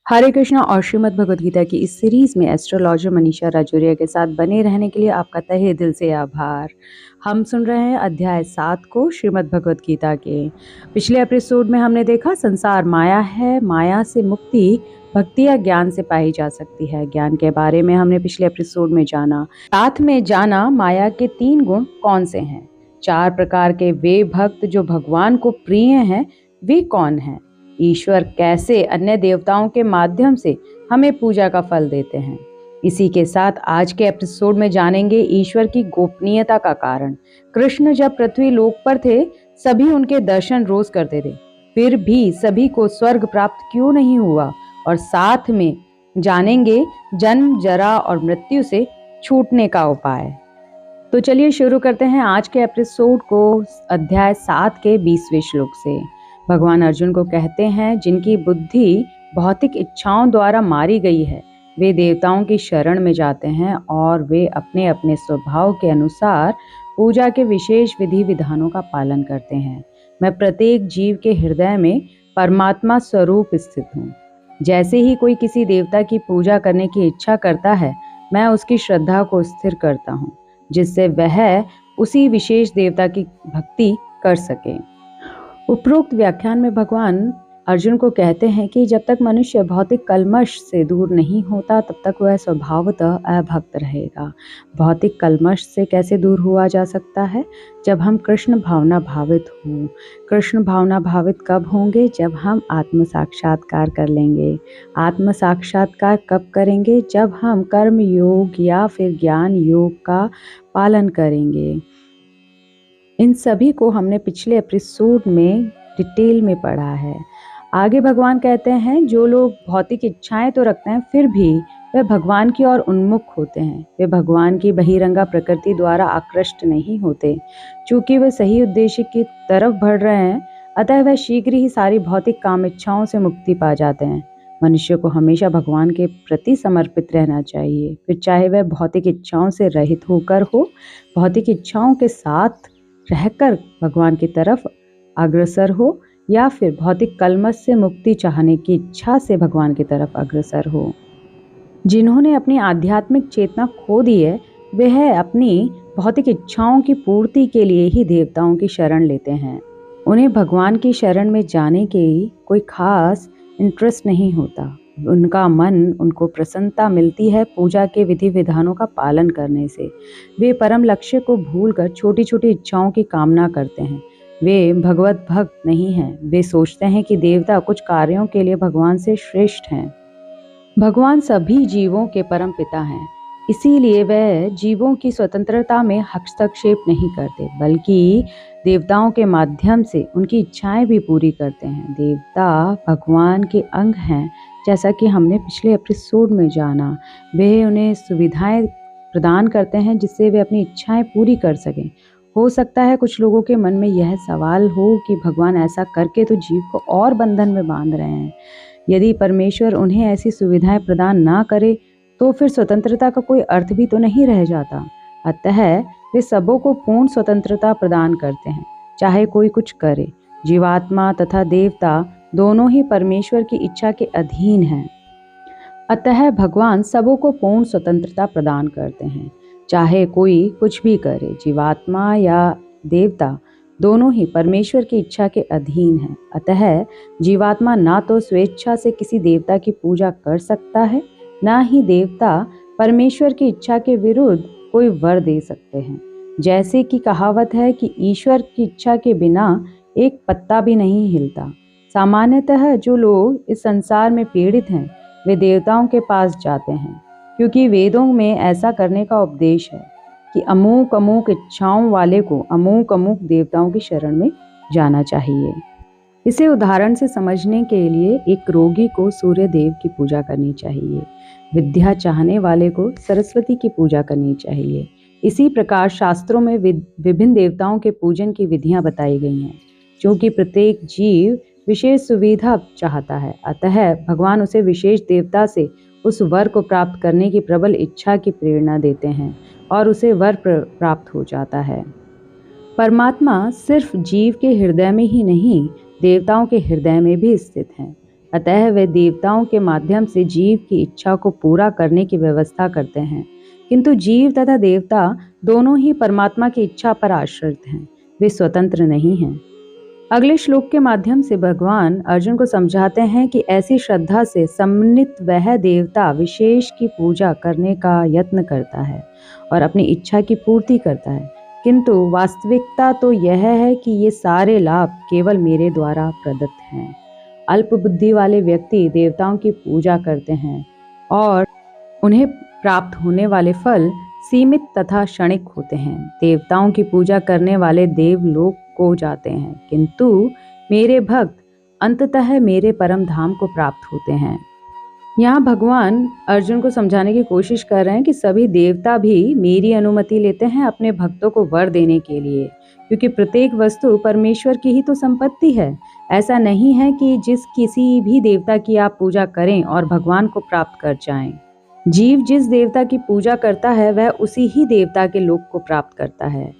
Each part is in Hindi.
हरे कृष्णा और श्रीमद् भगवद गीता की इस सीरीज में एस्ट्रोलॉजर मनीषा राजौरिया के साथ बने रहने के लिए आपका तहे दिल से आभार। हम सुन रहे हैं अध्याय 7 को श्रीमद् भगवद गीता के। पिछले एपिसोड में हमने देखा संसार माया है, माया से मुक्ति भक्ति या ज्ञान से पाई जा सकती है। ज्ञान के बारे में हमने पिछले एपिसोड में जाना। साथ में जाना माया के 3 गुण कौन से हैं, 4 प्रकार के वे भक्त जो भगवान को प्रिय हैं वे कौन हैं, ईश्वर कैसे अन्य देवताओं के माध्यम से हमें पूजा का फल देते हैं। इसी के साथ आज के एपिसोड में जानेंगे ईश्वर की गोपनीयता का कारण। कृष्ण जब पृथ्वी लोक पर थे सभी उनके दर्शन रोज करते थे, फिर भी सभी को स्वर्ग प्राप्त क्यों नहीं हुआ, और साथ में जानेंगे जन्म जरा और मृत्यु से छूटने का उपाय। तो चलिए शुरू करते हैं आज के एपिसोड को अध्याय 7 के 20वें श्लोक से। भगवान अर्जुन को कहते हैं जिनकी बुद्धि भौतिक इच्छाओं द्वारा मारी गई है वे देवताओं की शरण में जाते हैं और वे अपने अपने स्वभाव के अनुसार पूजा के विशेष विधि विधानों का पालन करते हैं। मैं प्रत्येक जीव के हृदय में परमात्मा स्वरूप स्थित हूँ। जैसे ही कोई किसी देवता की पूजा करने की इच्छा करता है मैं उसकी श्रद्धा को स्थिर करता हूँ जिससे वह उसी विशेष देवता की भक्ति कर सके। उपरोक्त व्याख्यान में भगवान अर्जुन को कहते हैं कि जब तक मनुष्य भौतिक कल्मश से दूर नहीं होता तब तक वह स्वभावतः अभक्त रहेगा। भौतिक कल्मश से कैसे दूर हुआ जा सकता है? जब हम कृष्ण भावना भावित हों। कृष्ण भावना भावित कब होंगे? जब हम आत्म साक्षात्कार कर लेंगे। आत्म साक्षात्कार कब करेंगे? जब हम कर्म योग या फिर ज्ञान योग का पालन करेंगे। इन सभी को हमने पिछले एपिसोड में डिटेल में पढ़ा है। आगे भगवान कहते हैं जो लोग भौतिक इच्छाएं तो रखते हैं फिर भी वे भगवान की ओर उन्मुख होते हैं, वे भगवान की बहिरंगा प्रकृति द्वारा आकृष्ट नहीं होते। चूंकि वे सही उद्देश्य की तरफ बढ़ रहे हैं अतः वह शीघ्र ही सारी भौतिक काम इच्छाओं से मुक्ति पा जाते हैं। मनुष्य को हमेशा भगवान के प्रति समर्पित रहना चाहिए, फिर चाहे वह भौतिक इच्छाओं से रहित होकर हो, भौतिक इच्छाओं के साथ रहकर भगवान की तरफ अग्रसर हो, या फिर भौतिक कल्मश से मुक्ति चाहने की इच्छा से भगवान की तरफ अग्रसर हो। जिन्होंने अपनी आध्यात्मिक चेतना खो दी है वह अपनी भौतिक इच्छाओं की पूर्ति के लिए ही देवताओं की शरण लेते हैं। उन्हें भगवान की शरण में जाने के कोई खास इंटरेस्ट नहीं होता। उनका मन उनको प्रसन्नता मिलती है पूजा के विधि विधानों का पालन करने से। वे परम लक्ष्य को भूलकर छोटी छोटी इच्छाओं की कामना करते हैं। वे भगवत भक्त नहीं हैं। वे सोचते हैं कि देवता कुछ कार्यों के लिए भगवान से श्रेष्ठ हैं। भगवान सभी जीवों के परम पिता हैं, इसीलिए वह जीवों की स्वतंत्रता में हस्तक्षेप नहीं करते बल्कि देवताओं के माध्यम से उनकी इच्छाएं भी पूरी करते हैं। देवता भगवान के अंग हैं, जैसा कि हमने पिछले एपिसोड में जाना। वे उन्हें सुविधाएं प्रदान करते हैं जिससे वे अपनी इच्छाएं पूरी कर सकें। हो सकता है कुछ लोगों के मन में यह सवाल हो कि भगवान ऐसा करके तो जीव को और बंधन में बांध रहे हैं। यदि परमेश्वर उन्हें ऐसी सुविधाएं प्रदान ना करे तो फिर स्वतंत्रता का कोई अर्थ भी तो नहीं रह जाता। अतः वे सबों को पूर्ण स्वतंत्रता प्रदान करते हैं, चाहे कोई कुछ करे। जीवात्मा तथा देवता दोनों ही परमेश्वर की इच्छा के अधीन हैं। अतः भगवान सबों को पूर्ण स्वतंत्रता प्रदान करते हैं, चाहे कोई कुछ भी करे। जीवात्मा या देवता दोनों ही परमेश्वर की इच्छा के अधीन हैं। अतः जीवात्मा ना तो स्वेच्छा से किसी देवता की पूजा कर सकता है, ना ही देवता परमेश्वर की इच्छा के विरुद्ध कोई वर दे सकते हैं। जैसे कि कहावत है कि ईश्वर की इच्छा के बिना एक पत्ता भी नहीं हिलता। सामान्यतः जो लोग इस संसार में पीड़ित हैं वे देवताओं के पास जाते हैं, क्योंकि वेदों में ऐसा करने का उपदेश है कि अमुक अमुक इच्छाओं वाले को अमुक अमुक देवताओं की शरण में जाना चाहिए। इसे उदाहरण से समझने के लिए एक रोगी को सूर्य देव की पूजा करनी चाहिए, विद्या चाहने वाले को सरस्वती की पूजा करनी चाहिए। इसी प्रकार शास्त्रों में विभिन्न देवताओं के पूजन की विधियां बताई गई हैं। क्योंकि प्रत्येक जीव विशेष सुविधा चाहता है अतः भगवान उसे विशेष देवता से उस वर को प्राप्त करने की प्रबल इच्छा की प्रेरणा देते हैं और उसे वर प्राप्त हो जाता है। परमात्मा सिर्फ जीव के हृदय में ही नहीं देवताओं के हृदय में भी स्थित हैं। अतः वे देवताओं के माध्यम से जीव की इच्छा को पूरा करने की व्यवस्था करते हैं। किंतु जीव तथा देवता दोनों ही परमात्मा की इच्छा पर आश्रित हैं, वे स्वतंत्र नहीं हैं। अगले श्लोक के माध्यम से भगवान अर्जुन को समझाते हैं कि ऐसी श्रद्धा से सम्मिलित वह देवता विशेष की पूजा करने का यत्न करता है और अपनी इच्छा की पूर्ति करता है, किंतु वास्तविकता तो यह है कि ये सारे लाभ केवल मेरे द्वारा प्रदत्त हैं। अल्प बुद्धि वाले व्यक्ति देवताओं की पूजा करते हैं और उन्हें प्राप्त होने वाले फल सीमित तथा क्षणिक होते हैं। देवताओं की पूजा करने वाले देवलोक को जाते हैं, किंतु मेरे भक्त अंततः मेरे परम धाम को प्राप्त होते हैं। यहाँ भगवान अर्जुन को समझाने की कोशिश कर रहे हैं कि सभी देवता भी मेरी अनुमति लेते हैं अपने भक्तों को वर देने के लिए, क्योंकि प्रत्येक वस्तु परमेश्वर की ही तो संपत्ति है। ऐसा नहीं है कि जिस किसी भी देवता की आप पूजा करें और भगवान को प्राप्त कर जाएं। जीव जिस देवता की पूजा करता है वह उसी ही देवता के लोक को प्राप्त करता है।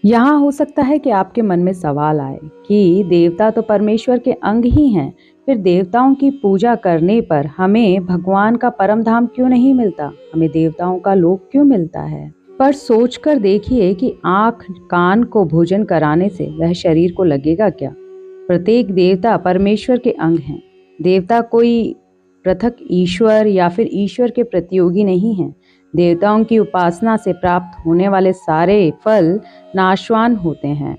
यहाँ हो सकता है कि आपके मन में सवाल आए कि देवता तो परमेश्वर के अंग ही हैं, फिर देवताओं की पूजा करने पर हमें भगवान का परम धाम क्यों नहीं मिलता, हमें देवताओं का लोक क्यों मिलता है। पर सोचकर देखिए कि आँख कान को भोजन कराने से वह शरीर को लगेगा क्या। प्रत्येक देवता परमेश्वर के अंग हैं। देवता कोई पृथक ईश्वर या फिर ईश्वर के प्रतियोगी नहीं हैं। देवताओं की उपासना से प्राप्त होने वाले सारे फल नाशवान होते हैं।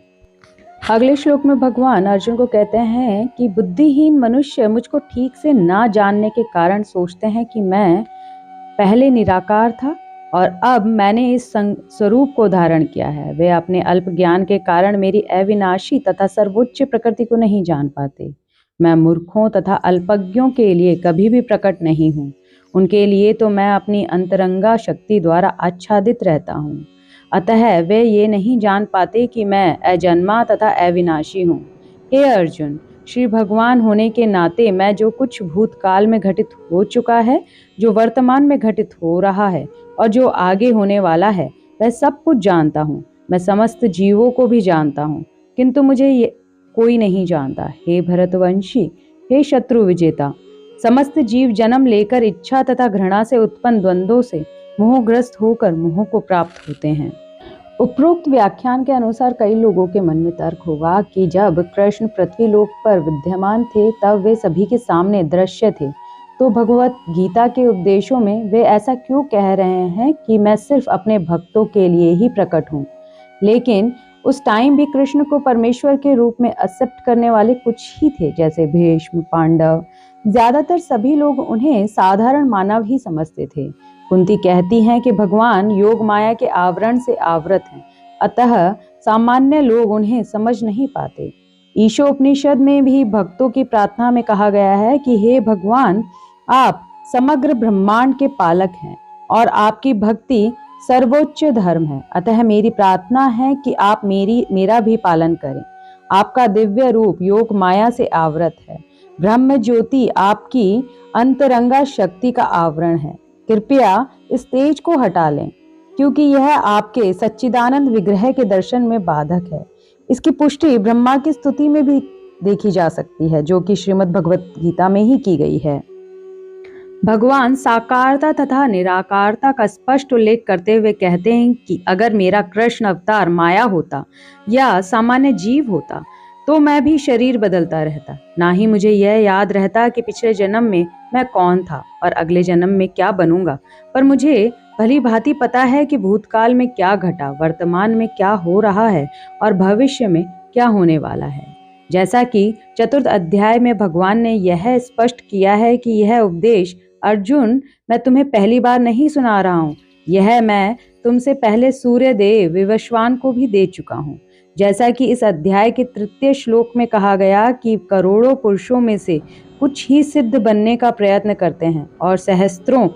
अगले श्लोक में भगवान अर्जुन को कहते हैं कि बुद्धिहीन मनुष्य मुझको ठीक से ना जानने के कारण सोचते हैं कि मैं पहले निराकार था और अब मैंने इस स्वरूप को धारण किया है। वे अपने अल्प ज्ञान के कारण मेरी अविनाशी तथा सर्वोच्च प्रकृति को नहीं जान पाते। मैं मूर्खों तथा अल्पज्ञों के लिए कभी भी प्रकट नहीं हूँ। उनके लिए तो मैं अपनी अंतरंगा शक्ति द्वारा आच्छादित रहता हूँ। अतः वे ये नहीं जान पाते कि मैं अजन्मा तथा अविनाशी हूँ। हे अर्जुन, श्री भगवान होने के नाते मैं जो कुछ भूतकाल में घटित हो चुका है, जो वर्तमान में घटित हो रहा है और जो आगे होने वाला है, वह सब कुछ जानता हूँ। मैं समस्त जीवों को भी जानता हूँ, किंतु मुझे ये कोई नहीं जानता। हे भरतवंशी, हे शत्रु विजेता, समस्त जीव जन्म लेकर इच्छा तथा घृणा से उत्पन्न द्वंद्वों से मोहग्रस्त होकर मोह को प्राप्त होते हैं। उपरोक्त व्याख्यान के अनुसार कई लोगों के मन में तर्क होगा कि जब कृष्ण पृथ्वी लोक पर विद्यमान थे तब वे सभी के सामने दृश्य थे, तो भगवत गीता के उपदेशों में वे ऐसा क्यों कह रहे हैं कि मैं सिर्फ अपने भक्तों के लिए ही प्रकट हूँ। लेकिन उस टाइम भी कृष्ण को परमेश्वर के रूप में एक्सेप्ट करने वाले कुछ ही थे, जैसे भीष्म, पांडव। ज्यादातर सभी लोग उन्हें साधारण मानव ही समझते थे। कुंती कहती हैं कि भगवान योग माया के आवरण से आवृत हैं, अतः सामान्य लोग उन्हें समझ नहीं पाते। ईशोपनिषद में भी भक्तों की प्रार्थना में कहा गया है कि हे भगवान, आप समग्र ब्रह्मांड के पालक हैं और आपकी भक्ति सर्वोच्च धर्म है। अतः मेरी प्रार्थना है कि आप मेरा भी पालन करें। आपका दिव्य रूप योग माया से आवृत है। ब्रह्म ज्योति आपकी अंतरंगा शक्ति का आवरण है। कृपया इस तेज को हटा लें, क्योंकि यह आपके सच्चिदानंद विग्रह के दर्शन में बाधक है। इसकी पुष्टि ब्रह्मा की स्तुति में भी देखी जा सकती है, जो कि श्रीमद् भगवत गीता में ही की गई है। भगवान साकारता तथा निराकारता का स्पष्ट उल्लेख करते हुए कहते हैं कि अगर मेरा कृष्ण अवतार माया होता या सामान्य जीव होता तो मैं भी शरीर बदलता रहता। ना ही मुझे यह याद रहता कि पिछले जन्म में मैं कौन था और अगले जन्म में क्या बनूंगा। पर मुझे भली भांति पता है कि भूतकाल में क्या घटा, वर्तमान में क्या हो रहा है और भविष्य में क्या होने वाला है। जैसा कि चतुर्थ अध्याय में भगवान ने यह स्पष्ट किया है कि यह उपदेश अर्जुन मैं तुम्हें पहली बार नहीं सुना रहा हूँ, यह मैं तुमसे पहले सूर्यदेव विवस्वान को भी दे चुका हूँ। जैसा कि इस अध्याय के तृतीय श्लोक में कहा गया कि करोड़ों पुरुषों में से कुछ ही सिद्ध बनने का प्रयत्न करते हैं और सहस्त्रों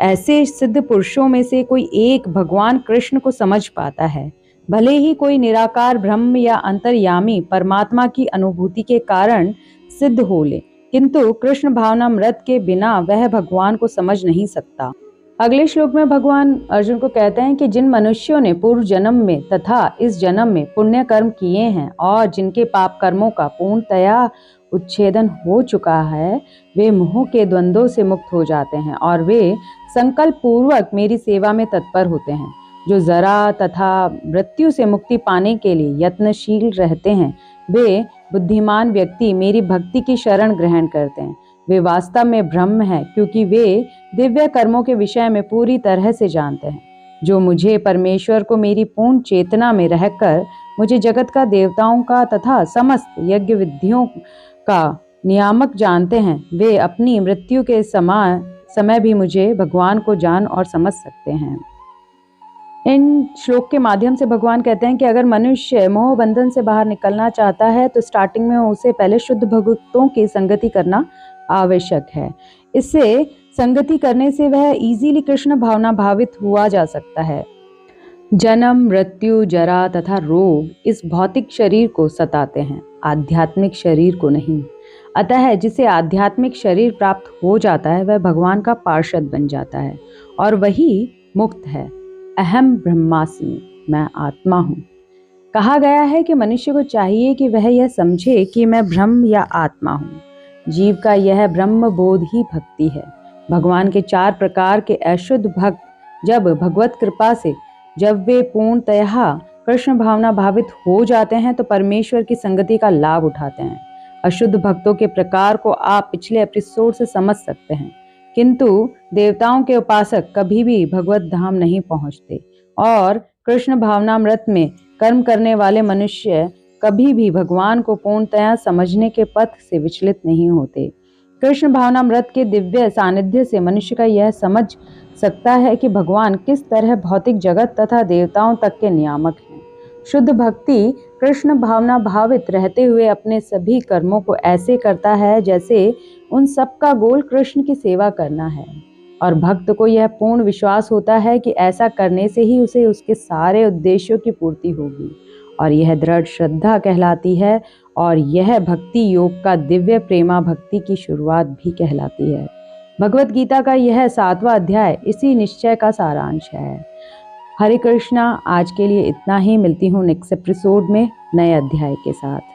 ऐसे सिद्ध पुरुषों में से कोई एक भगवान कृष्ण को समझ पाता है। भले ही कोई निराकार ब्रह्म या अंतर्यामी परमात्मा की अनुभूति के कारण सिद्ध हो ले, किंतु कृष्ण भावनामृत के बिना वह भगवान को समझ नहीं सकता। अगले श्लोक में भगवान अर्जुन को कहते हैं कि जिन मनुष्यों ने पूर्व जन्म में तथा इस जन्म में पुण्य कर्म किए हैं और जिनके पाप कर्मों का पूर्णतया उच्छेदन हो चुका है, वे मोह के द्वंद्वों से मुक्त हो जाते हैं और वे संकल्प पूर्वक मेरी सेवा में तत्पर होते हैं। जो जरा तथा मृत्यु से मुक्ति पाने के लिए यत्नशील रहते हैं, वे बुद्धिमान व्यक्ति मेरी भक्ति की शरण ग्रहण करते हैं। वे वास्तव में ब्रह्म हैं, क्योंकि वे दिव्य कर्मों के विषय में पूरी तरह से जानते हैं। जो मुझे परमेश्वर को मेरी पूर्ण चेतना में रहकर मुझे जगत का, देवताओं का तथा समस्त यज्ञ विधियों का नियामक जानते हैं, वे अपनी मृत्यु के समय भी मुझे भगवान को जान और समझ सकते हैं। इन श्लोक के माध्यम से भगवान कहते हैं कि अगर मनुष्य मोह बंधन से बाहर निकलना चाहता है तो स्टार्टिंग में उसे पहले शुद्ध भक्तों की संगति करना आवश्यक है। इससे संगति करने से वह इजीली कृष्ण भावना भावित हुआ जा सकता है। जन्म, मृत्यु, जरा तथा रोग इस भौतिक शरीर को सताते हैं, आध्यात्मिक शरीर को नहीं। अतः जिसे आध्यात्मिक शरीर प्राप्त हो जाता है वह भगवान का पार्षद बन जाता है और वही मुक्त है। अहम ब्रह्मास्मि, मैं आत्मा हूँ। कहा गया है कि मनुष्य को चाहिए कि वह यह समझे कि मैं ब्रह्म या आत्मा हूँ। जीव का यह ब्रह्म बोध ही भक्ति है। भगवान के 4 प्रकार के अशुद्ध भक्त जब भगवत कृपा से जब वे पूर्णतया कृष्ण भावना भावित हो जाते हैं तो परमेश्वर की संगति का लाभ उठाते हैं। अशुद्ध भक्तों के प्रकार को आप पिछले एपिसोड से समझ सकते हैं, किंतु देवताओं के उपासक कभी भी भगवत धाम नहीं पहुंचते और कृष्ण भावनामृत में कर्म करने वाले मनुष्य कभी भी भगवान को पूर्णतया समझने के पथ से विचलित नहीं होते। कृष्ण भावनामृत के दिव्य सानिध्य से मनुष्य का यह समझ सकता है कि भगवान किस तरह भौतिक जगत तथा देवताओं तक के नियामक हैं। शुद्ध भक्ति कृष्ण भावना भावित रहते हुए अपने सभी कर्मों को ऐसे करता है जैसे उन सब का गोल कृष्ण की सेवा करना है, और भक्त को यह पूर्ण विश्वास होता है कि ऐसा करने से ही उसे उसके सारे उद्देश्यों की पूर्ति होगी, और यह दृढ़ श्रद्धा कहलाती है और यह भक्ति योग का दिव्य प्रेमा भक्ति की शुरुआत भी कहलाती है। भगवत गीता का यह 7वां अध्याय इसी निश्चय का सारांश है। हरे कृष्णा। आज के लिए इतना ही। मिलती हूँ नेक्स्ट एपिसोड में नए अध्याय के साथ।